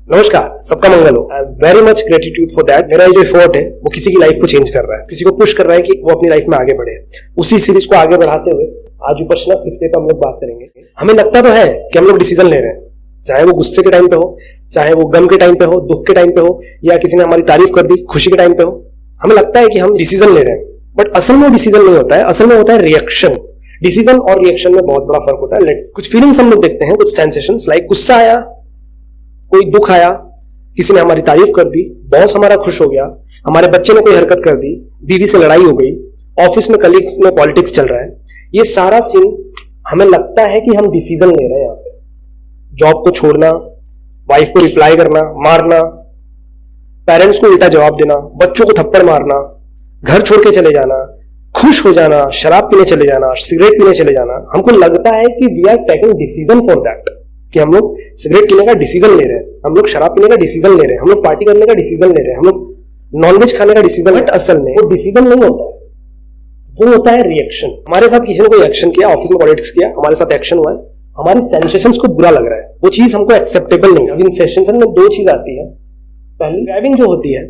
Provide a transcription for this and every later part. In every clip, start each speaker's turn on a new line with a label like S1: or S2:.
S1: नमस्कार, सबका मंगल हो। I very much gratitude for that. मेरा ये जो एफर्ट है वो किसी की लाइफ को चेंज कर रहा है, किसी को पुश कर रहा है कि वो अपनी लाइफ में आगे बढ़े। उसी सीरीज को आगे बढ़ाते हुए आज ऊपर 6 डे पे हम लोग बात करेंगे। हमें लगता तो है कि हम लोग डिसीजन ले रहे हैं, चाहे वो गुस्से के टाइम पे हो, चाहे वो गम के टाइम पे हो, दुख के टाइम पे हो, या किसी ने हमारी तारीफ कर दी खुशी के टाइम पे हो। हमें लगता है कि हम डिसीजन ले रहे हैं, बट असल में डिसीजन नहीं होता है। असल में होता है रिएक्शन। डिसीजन और रिएक्शन में बहुत बड़ा फर्क होता है। लेट्स कुछ फीलिंग्स हम लोग देखते हैं, कुछ सेंसेशंस लाइक गुस्सा आया, कोई दुख आया, किसी ने हमारी तारीफ कर दी, बॉस हमारा खुश हो गया, हमारे बच्चे ने कोई हरकत कर दी, बीवी से लड़ाई हो गई, ऑफिस में कलीग्स में पॉलिटिक्स चल रहा है। ये सारा सीन हमें लगता है कि हम डिसीजन ले रहे हैं। यहाँ पे जॉब को छोड़ना, वाइफ को रिप्लाई करना, मारना, पेरेंट्स को उल्टा जवाब देना, बच्चों को थप्पड़ मारना, घर छोड़ के चले जाना, खुश हो जाना, शराब पीने चले जाना, सिगरेट पीने चले जाना। हमको लगता है कि we are taking decision for that, कि हम लोग सिगरेट पीने का डिसीजन ले रहे हैं, हम लोग शराब पीने का डिसीजन ले रहे हैं, हम लोग पार्टी करने का डिसीजन ले रहे हैं, हम लोग नॉनवेज खाने का डिसीजन। बट असल में वो डिसीजन नहीं होता है, वो होता है रिएक्शन। हमारे साथ किसी ने कोई एक्शन किया, ऑफिस में पॉलिटिक्स किया, हमारे साथ एक्शन हुआ है, हमारी सेंसेशंस को बुरा लग रहा है, वो चीज हमको एक्सेप्टेबल नहीं है। अब इन सेंसेशन में दो चीज आती है। पहली क्रेविंग जो होती है,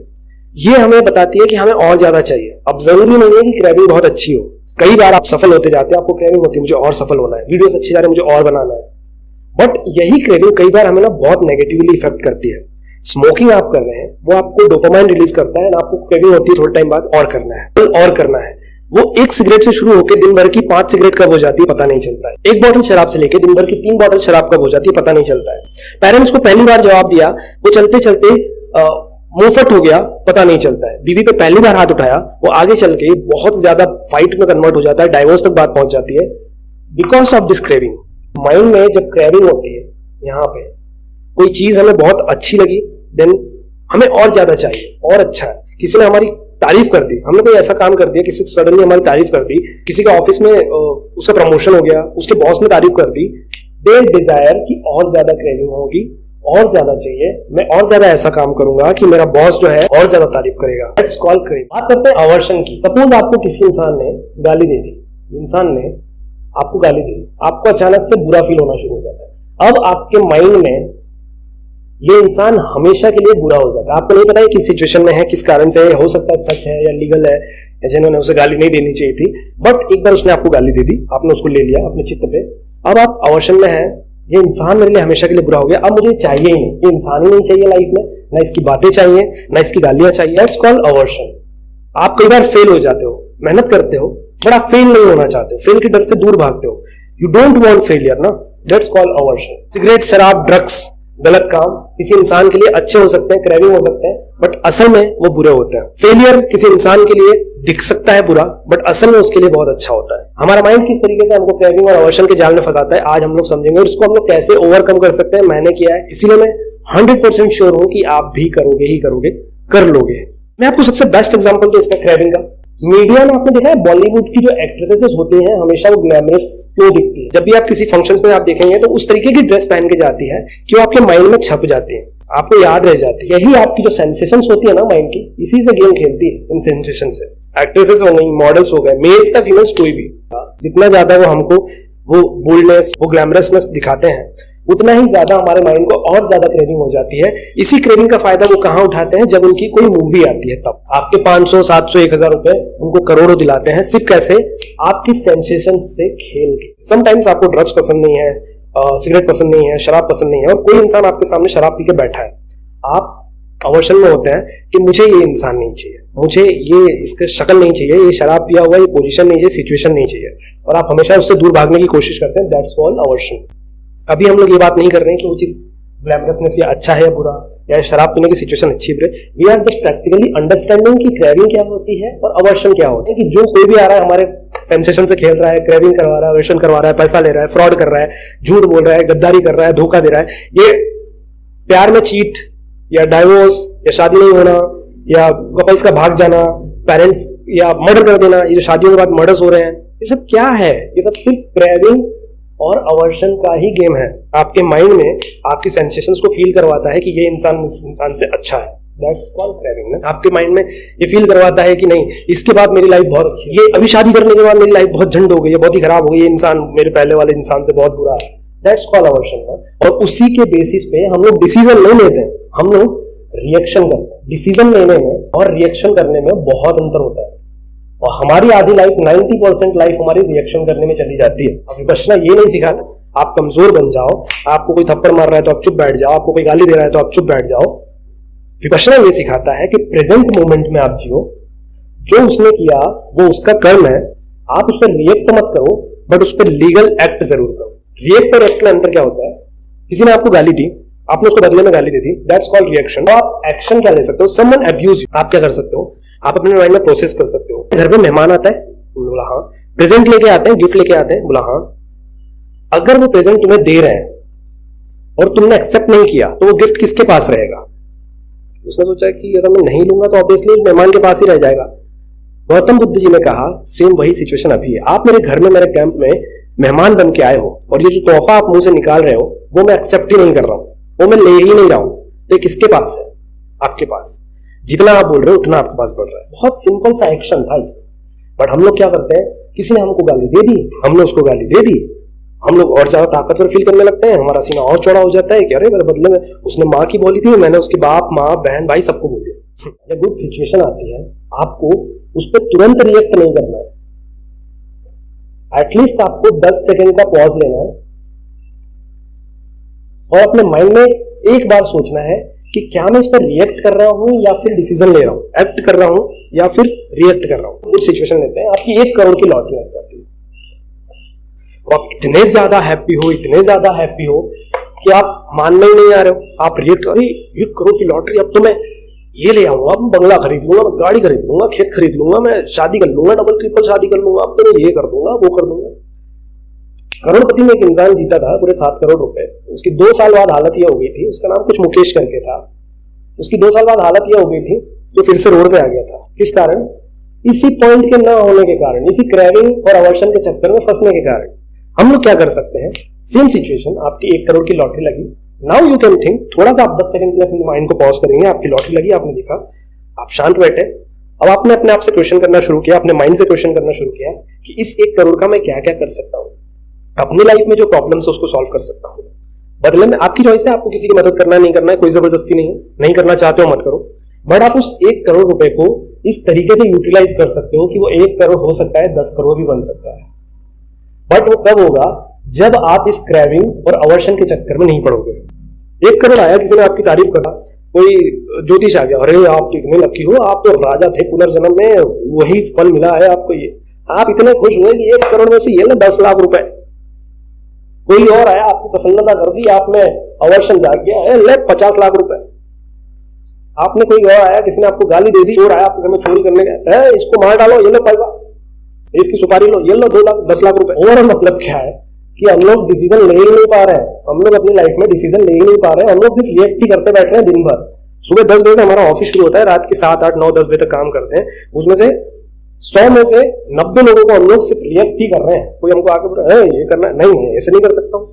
S1: ये हमें बताती है कि हमें और ज्यादा चाहिए। अब जरूरी नहीं है कि क्रेविंग बहुत अच्छी हो। कई बार आप सफल होते जाते हैं, आपको क्रेविंग होती है मुझे और सफल होना है, वीडियोस अच्छी जा रही है मुझे और बनाना है। बट यही क्रेविंग कई बार हमें ना बहुत नेगेटिवली इफेक्ट करती है। स्मोकिंग आप कर रहे हैं, वो आपको डोपामाइन रिलीज करता है, आपको क्रेविंग होती है थोड़े टाइम बाद और करना है और करना है। वो एक सिगरेट से शुरू होकर दिन भर की 5 सिगरेट कब हो जाती है पता नहीं चलता है। एक बोतल शराब से लेकर दिन भर की 3 बोतल शराब कब हो जाती है पता नहीं चलता है। पेरेंट्स को पहली बार जवाब दिया, वो चलते चलते मुंहफट हो गया, पता नहीं चलता है। बीवी पे पहली बार हाथ उठाया, वो आगे चल के बहुत ज्यादा फाइट में कन्वर्ट हो जाता है, डाइवोर्स तक बात पहुंच जाती है, because of this craving. Mind में जब क्रेविंग होती है, यहाँ पे कोई चीज हमें बहुत अच्छी लगी, देन हमें और ज्यादा चाहिए और अच्छा है। किसी ने हमारी तारीफ कर दी, हमने कोई ऐसा काम कर दिया, किसी सडनली हमारी तारीफ कर दी, किसी का ऑफिस में उसका प्रमोशन हो गया, उसके बॉस ने तारीफ कर दी, दे डिजायर कि और ज्यादा क्रेविंग होगी, और ज्यादा चाहिए, मैं और ज्यादा ऐसा काम करूंगा कि मेरा बॉस जो है और ज्यादा तारीफ करेगा। Let's call craving. बात करते हैं अवर्शन की। सपोज आपको किसी इंसान ने गाली दे दी, इंसान ने आपको गाली दी, आपको अचानक से बुरा फील होना शुरू हो जाता है। अब आपके माइंड में ये इंसान हमेशा के लिए बुरा हो जाता है। आपको नहीं पता है किस सिचुएशन में है, किस कारण से, हो सकता है सच है या लीगल है, या जिन्होंने उसे गाली नहीं देनी चाहिए थी, बट एक बार उसने आपको गाली दे दी, आपने उसको ले लिया अपने चित्त पे। अब आप अवर्शन में हैं, ये इंसान मेरे लिए हमेशा के लिए बुरा हो गया, अब मुझे चाहिए ही नहीं, ये इंसान ही नहीं चाहिए लाइफ में, ना इसकी बातें चाहिए, ना इसकी गालियां चाहिए। That's called aversion. आप कई बार फेल हो जाते हो, मेहनत करते हो, बट आप फेल नहीं होना चाहते हो, फेल के डर से दूर भागते हो, यू डोंट वांट फेलियर ना। That's called aversion. सिगरेट, शराब, ड्रग्स, गलत काम किसी इंसान के लिए अच्छे हो सकते हैं, क्रेविंग हो सकते हैं, बट असल में वो बुरे होते हैं। फेलियर किसी इंसान के लिए दिख सकता है बुरा, बट असल में उसके लिए बहुत अच्छा होता है। हमारा माइंड किस तरीके से हमको क्रेविंग और अवर्शन के जाल में फंसाता है, आज हम लोग समझेंगे, और इसको हम लोग कैसे ओवरकम कर सकते हैं। मैंने किया है, इसीलिए मैं 100% श्योर हूं कि आप भी करोगे ही करोगे, कर लोगे। मैं आपको सबसे बेस्ट एग्जांपल तो इसका क्रेविंग का, मीडिया में आपने देखा है बॉलीवुड की जो एक्ट्रेसेस होती हैं हमेशा वो ग्लैमरस क्यों दिखती है। जब भी आप किसी फंक्शंस में आप देखेंगे तो उस तरीके की ड्रेस पहन के जाती है कि वो आपके माइंड में छप जाती है, आपको याद रह जाती है। यही आपकी जो सेंसेशंस होती है ना माइंड की, इसी से गेम खेलती है, इन सेंसेशन से। एक्ट्रेसेस हो गई, मॉडल्स हो गए, मेल्स का फीमेल्स कोई भी, जितना ज्यादा वो हमको वो बोल्डनेस, वो ग्लैमरसनेस दिखाते हैं, उतना ही ज्यादा हमारे माइंड को और ज्यादा क्रेविंग हो जाती है। इसी क्रेविंग का फायदा वो कहां उठाते हैं, जब उनकी कोई मूवी आती है तब आपके 500, 700, 1000 रुपए उनको करोड़ों दिलाते हैं। सिर्फ कैसे? आपकी सेंसेशन से खेल के। समटाइम्स आपको ड्रग्स पसंद नहीं है, सिगरेट पसंद नहीं है, शराब पसंद नहीं है, और कोई इंसान आपके सामने शराब पी के बैठा है, आप अवर्शन में होते हैं कि मुझे ये इंसान नहीं चाहिए, मुझे ये इसका शक्ल नहीं चाहिए, ये शराब पिया हुआ, ये पोजीशन नहीं चाहिए, सिचुएशन नहीं चाहिए, और आप हमेशा उससे दूर भागने की कोशिश करते हैं। That's called aversion. अभी हम लोग ये बात नहीं कर रहे हैं कि वो चीज ग्लैमरसनेस या अच्छा है या बुरा, या शराब पीने की सिचुएशन अच्छी बुरी। We are just practically understanding कि क्रेविंग क्या होती है और अवर्शन क्या होता है। कि जो कोई भी आ रहा है हमारे सेंसेशन से खेल रहा है, क्रेविंग करवा रहा है, अवर्शन करवा रहा है, पैसा ले रहा है, फ्रॉड कर रहा है, झूठ बोल रहा है, गद्दारी कर रहा है, धोखा दे रहा है, ये प्यार में चीट या डाइवोर्स या शादी नहीं होना या कपल्स का भाग जाना, पेरेंट्स या मर्डर कर देना, ये जो शादियों के बाद मर्डर्स हो रहे हैं, ये सब क्या है? ये सब सिर्फ क्रेविंग और अवर्शन का ही गेम है। आपके माइंड में आपकी सेंसेशंस को फील करवाता है कि ये इंसान इस इंसान से अच्छा है। दैट्स कॉल्ड क्रेविंग ना। आपके माइंड में ये फील करवाता है कि नहीं, इसके बाद मेरी लाइफ बहुत अच्छी है, ये अभी शादी करने के बाद मेरी लाइफ बहुत झंड हो गई है, बहुत ही खराब हो गई, ये इंसान मेरे पहले वाले इंसान से बहुत बुरा है। That's called aversion. और उसी के बेसिस पे हम लोग डिसीजन नहीं लेते हैं, हम लोग रिएक्शन करते हैं। डिसीजन लेने में और रिएक्शन करने में बहुत अंतर होता है, और हमारी आधी लाइफ 90% लाइफ हमारी रिएक्शन करने में चली जाती है। अब विपश्यना ये नहीं सिखाता आप कमजोर बन जाओ, आपको कोई थप्पड़ मार रहा है तो आप चुप बैठ जाओ, आपको कोई गाली दे रहा है तो आप चुप बैठ जाओ। विपश्यना ये सिखाता है कि प्रेजेंट मोमेंट में आप जियो, जो उसने किया वो उसका कर्म है, आप उस पर रिएक्ट मत करो, बट उस पर लीगल एक्ट जरूर करो। रिएक्ट और एक्ट में अंतर क्या होता है? किसी ने आपको गाली दी, आपने उसको बदले में गाली दे दी, दैट्स कॉल्ड रिएक्शन। तो आप एक्शन क्या ले सकते हो? समवन अब्यूज, आप क्या कर सकते हो? आप अपने माइंड में प्रोसेस कर सकते हो। घर में मेहमान आता है, बोला हाँ, प्रेजेंट लेके आते हैं, गिफ्ट लेके आते हैं, बोला हाँ, अगर वो प्रेजेंट तुम्हें दे रहे हैं और तुमने एक्सेप्ट नहीं किया तो वो गिफ्ट किसके पास रहेगा? उसने सोचा कि अगर मैं नहीं लूंगा तो ऑब्वियसली उस मेहमान के पास ही रह जाएगा। गौतम बुद्ध जी ने कहा सेम वही सिचुएशन अभी है। आप मेरे घर में, मेरे कैंप में मेहमान बन के आए हो, और ये जो तोहफा आप मुंह से निकाल रहे हो वो मैं एक्सेप्ट ही नहीं कर रहा हूं, वो मैं ले ही नहीं रहा हूं, तो किसके पास है? आपके पास। जितना आप बोल रहे हो उतना आपके पास बढ़ रहा है। बहुत सिंपल सा एक्शन था इसमें, बट हम लोग क्या करते हैं? किसी ने हमको गाली दे दी, हमने उसको गाली दे दी, हम लोग और ज्यादा ताकतवर फील करने लगते हैं, हमारा सीना और चौड़ा हो जाता है कि अरे मेरे बदले में उसने माँ की बोली थी, मैंने उसके बाप, माँ, बहन, भाई सबको बोल दिया। जब गुड सिचुएशन आती है आपको उस पर तुरंत रिएक्ट नहीं करना है, एटलीस्ट आपको 10 सेकेंड का पॉज लेना है और अपने माइंड में एक बार सोचना है कि क्या मैं इस पर रिएक्ट कर रहा हूं या फिर डिसीजन ले रहा हूं, एक्ट कर रहा हूं या फिर रिएक्ट कर रहा हूं। कुछ सिचुएशन लेते हैं, आपकी 1 करोड़ की लॉटरी लग जाती है, आप इतने ज्यादा हैप्पी हो, इतने ज्यादा हैप्पी हो कि आप मानने ही नहीं आ रहे हो, आप रिएक्ट, अरे 1 करोड़ की लॉटरी, अब तो मैं ये ले आऊंगा, अब बंगला खरीद लूंगा, गाड़ी खरीद लूंगा, खेत खरीद लूंगा, मैं शादी कर लूंगा, डबल ट्रिपल शादी कर लूंगा, अब तो मैं ये कर दूंगा, वो कर दूंगा। करोड़पति में एक इंसान जीता था पूरे 7 करोड़ रुपए। उसकी 2 साल बाद हालत यह हो गई थी, उसका नाम कुछ मुकेश करके था, उसकी 2 साल बाद हालत यह हो गई थी जो फिर से रोड पे आ गया था। किस कारण? इसी पॉइंट के ना होने के कारण, इसी क्रेविंग और अवर्शन के चक्कर में फंसने के कारण। हम लोग क्या कर सकते हैं? सेम सिचुएशन, आपकी 1 करोड़ की लॉटरी लगी, नाउ यू कैन थिंक, थोड़ा सा आप 10 सेकंड के लिए अपने माइंड को पॉज करेंगे, आपकी लॉटरी लगी, आपने देखा, आप शांत बैठे, अब आपने अपने आप से क्वेश्चन करना शुरू किया, अपने माइंड से क्वेश्चन करना शुरू किया कि इस 1 करोड़ का मैं क्या क्या कर सकता हूं, अपनी लाइफ में जो प्रॉब्लम्स है उसको सॉल्व कर सकता हूं। बदले में आपकी चॉइस है, आपको किसी की मदद करना नहीं करना है, कोई जबरदस्ती नहीं है, नहीं करना चाहते हो मत करो, बट आप उस 1 करोड़ रुपए को इस तरीके से यूटिलाइज कर सकते हो कि वो 1 करोड़ हो सकता है, 10 करोड़ भी बन सकता है। बट वो कब होगा? जब आप इस क्रेविंग और अवर्शन के चक्कर में नहीं पड़ोगे। 1 करोड़ आया, किसी ने आपकी तारीफ करा, कोई ज्योतिष आ गया, अरे आप तो इतने लकी हो, आप तो राजा थे पुनर्जन्म में, वही फल मिला है आपको, ये आप इतने खुश हुए कि 1 करोड़ में से ये ना 10 लाख रुपए। कोई और आया, आपको प्रसन्नता कर दी, आप में अवर्शन जाग गया है, ले 50 लाख रुपए। आपने कोई और आया, किसी ने आपको गाली दे दी, चोर आया आपके घर में चोरी करने गया, इसको मार डालो, ये लो पैसा, इसकी सुपारी लो, ये लो 2 लाख 10 लाख रुपए। और मतलब क्या है कि हम लोग डिसीजन ले ही नहीं पा रहे हैं, हम लोग अपनी लाइफ में डिसीजन ले ही नहीं पा रहे हैं, हम लोग सिर्फ रिएक्ट ही करते बैठ रहे हैं दिन भर। सुबह 10 बजे से हमारा ऑफिस शुरू होता है, रात के 7, 8, 9, 10 बजे तक काम करते हैं, उसमें से 100 में से 90 लोगों को हम लोग सिर्फ रिएक्ट ही कर रहे हैं। कोई हमको आके बोल रहा है ये करना है, नहीं ऐसे नहीं कर सकता हूँ,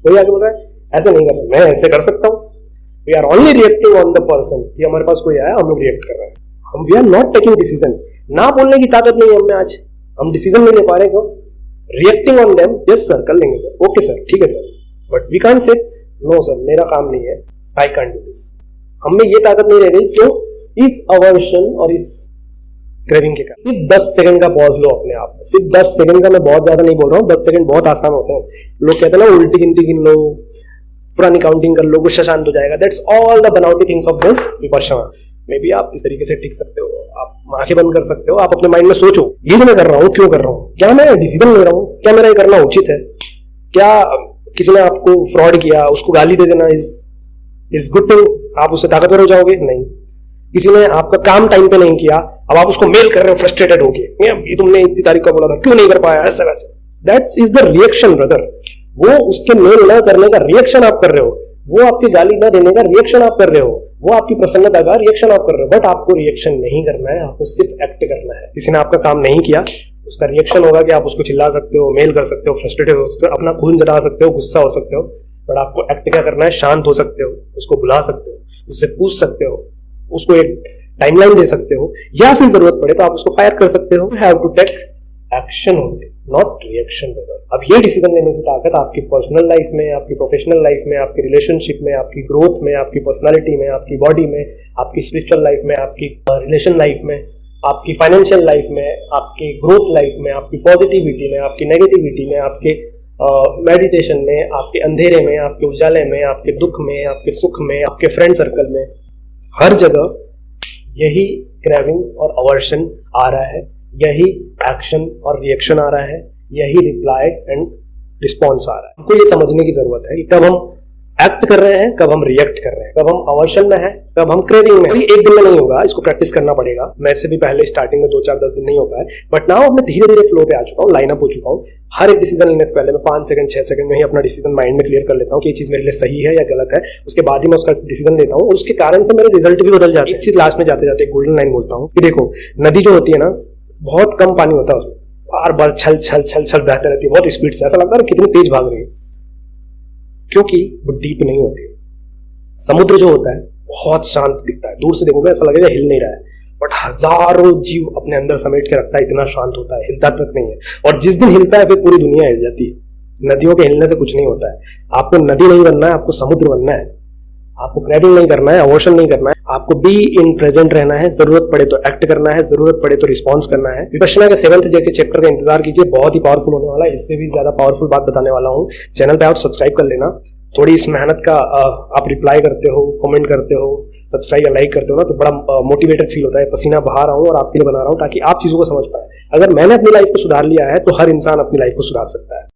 S1: कोई आके बोल रहा है ऐसे नहीं करना, मैं ऐसे कर सकता हूँ। We are only reacting on the person, कि हमारे पास कोई आया, हम लोग रिएक्ट कर रहे हैं, हम we are not taking decision. ना बोलने की ताकत नहीं है हमें आज, हम डिसीजन नहीं ले पा रहे, क्यों? Reacting on them, yes sir कर लेंगे सर, ओके सर, ठीक है sir, but we can't say no sir, मेरा काम नहीं है, आई कांट डू दिस। हमें ये ताकत नहीं रह गई, क्यों? इस अवर्शन और इस क्रेविंग के कारण। सिर्फ 10 सेकंड का पॉज लो अपने आप में, सिर्फ 10 सेकंड का, मैं बहुत ज्यादा नहीं बोल रहा हूँ, 10 सेकंड बहुत आसान होते हैं। लोग कहते हैं ना उल्टी गिनती गिन लो, पुरानी काउंटिंग कर लो, गुस्सा शांत हो जाएगा, दैट्स ऑल द बनावटी things of this Vipassana. May be आप इस तरीके से टिक सकते हो, आप आंखें बंद कर सकते हो, आप अपने माइंड में सोचो ये जो मैं कर रहा हूँ क्यों कर रहा हूँ, क्या मैं डिसीजन ले रहा हूँ, क्या मेरा ये करना उचित है, क्या किसी ने आपको फ्रॉड किया, उसको गाली दे देना इज गुड थिंग, आप उससे ताकतवर हो जाओगे? नहीं। किसी ने आपका काम टाइम पे नहीं किया, अब आप उसको मेल कर रहे हो फ्रस्ट्रेटेड होके, ये तुमने इतनी तारीख को बोला था, क्यों नहीं कर पाया, ऐसा वैसे, that's is the reaction brother. वो उसके मेल न करने का रिएक्शन आप कर रहे हो, वो आपकी गाली न देने का रिएक्शन आप कर रहे हो, वो आपकी प्रसन्नता का रिएक्शन आप कर रहे हो, बट आपको रिएक्शन नहीं करना है, आपको सिर्फ एक्ट करना है। किसी ने आपका काम नहीं किया, उसका रिएक्शन होगा कि आप उसको चिल्ला सकते हो, मेल कर सकते हो, फ्रस्ट्रेटेड हो सकते हो, अपना खून जला सकते हो, गुस्सा हो सकते हो, बट आपको एक्ट क्या करना है? शांत हो सकते हो, उसको बुला सकते हो, उससे पूछ सकते हो, उसको एक टाइमलाइन दे सकते हो, या फिर जरूरत पड़े तो आप उसको फायर कर सकते हो। Have to take action only. Not reaction brother. अब ये डिसीजन लेने की ताकत आपकी पर्सनल लाइफ में, आपकी प्रोफेशनल लाइफ में, आपकी रिलेशनशिप में, आपकी ग्रोथ में, आपकी पर्सनालिटी में, आपकी बॉडी में, आपकी स्पिरिचुअल लाइफ में, आपकी रिलेशन लाइफ में, आपकी फाइनेंशियल लाइफ में, आपकी ग्रोथ लाइफ में, आपकी पॉजिटिविटी में, आपकी नेगेटिविटी में, आपके मेडिटेशन में, आपके अंधेरे में, आपके उजाले में, आपके दुख में, आपके सुख में, आपके फ्रेंड सर्कल में, हर जगह यही क्रेविंग और अवर्शन आ रहा है, यही एक्शन और रिएक्शन आ रहा है, यही रिप्लाई एंड रिस्पॉन्स आ रहा है। हमको ये समझने की जरूरत है कि कब हम एक्ट कर रहे हैं, कब हम रिएक्ट कर रहे हैं, कब हम अवर्शन में हैं, कब हम क्रेविंग में। ये एक दिन में नहीं होगा, इसको प्रैक्टिस करना पड़ेगा। मेरे से भी पहले स्टार्टिंग में 2, 4, 10 दिन नहीं हो पाए, बट नाउ मैं धीरे धीरे फ्लो पे आ चुका हूँ, लाइन अप हो चुका हूँ। हर एक डिसीजन लेने से पहले मैं 5 सेकंड 6 सेकंड में ही अपना डिसीजन माइंड में क्लियर कर लेता हूँ कि ये चीज मेरे लिए सही है या गलत है। उसके बाद ही मैं उसका डिसीजन लेता हूँ और उसके कारण से मेरे रिजल्ट भी बदल जाते हैं। एक चीज लास्ट में जाते जाते गोल्डन लाइन बोलता हूँ कि देखो, नदी जो होती है ना, बहुत कम पानी होता है उसमें, बार बार छल छल छल छल बहते रहती है बहुत स्पीड से, ऐसा लगता है कितनी तेज भाग रही है, क्योंकि वो डीप नहीं होती। समुद्र जो होता है बहुत शांत दिखता है, दूर से देखोगे ऐसा लगेगा हिल नहीं रहा है, बट हजारों जीव अपने अंदर समेट के रखता है, इतना शांत होता है, हिलता तक नहीं है। और जिस दिन हिलता है फिर पूरी दुनिया हिल जाती है। नदियों के हिलने से कुछ नहीं होता है। आपको नदी नहीं बनना है, आपको समुद्र बनना है। आपको क्रेविंग नहीं करना है, अवर्शन नहीं करना है, आपको बी इन प्रेजेंट रहना है। जरूरत पड़े तो एक्ट करना है, जरूरत पड़े तो रिस्पॉन्स करना है। विपश्यना के 7th चैप्टर का इंतजार कीजिए, बहुत ही पावरफुल होने वाला है। इससे भी ज्यादा पावरफुल बात बताने वाला हूँ। चैनल पे आप सब्सक्राइब कर लेना। थोड़ी इस मेहनत का आप रिप्लाई करते हो, कमेंट करते हो, सब्सक्राइब या लाइक करते हो ना, तो बड़ा मोटिवेटेड फील होता है। पसीना बहा रहा हूँ और आपके लिए बना रहा हूँ ताकि आप चीजों को समझ पाए। अगर मैंने अपनी लाइफ को सुधार लिया है तो हर इंसान अपनी लाइफ को सुधार सकता है।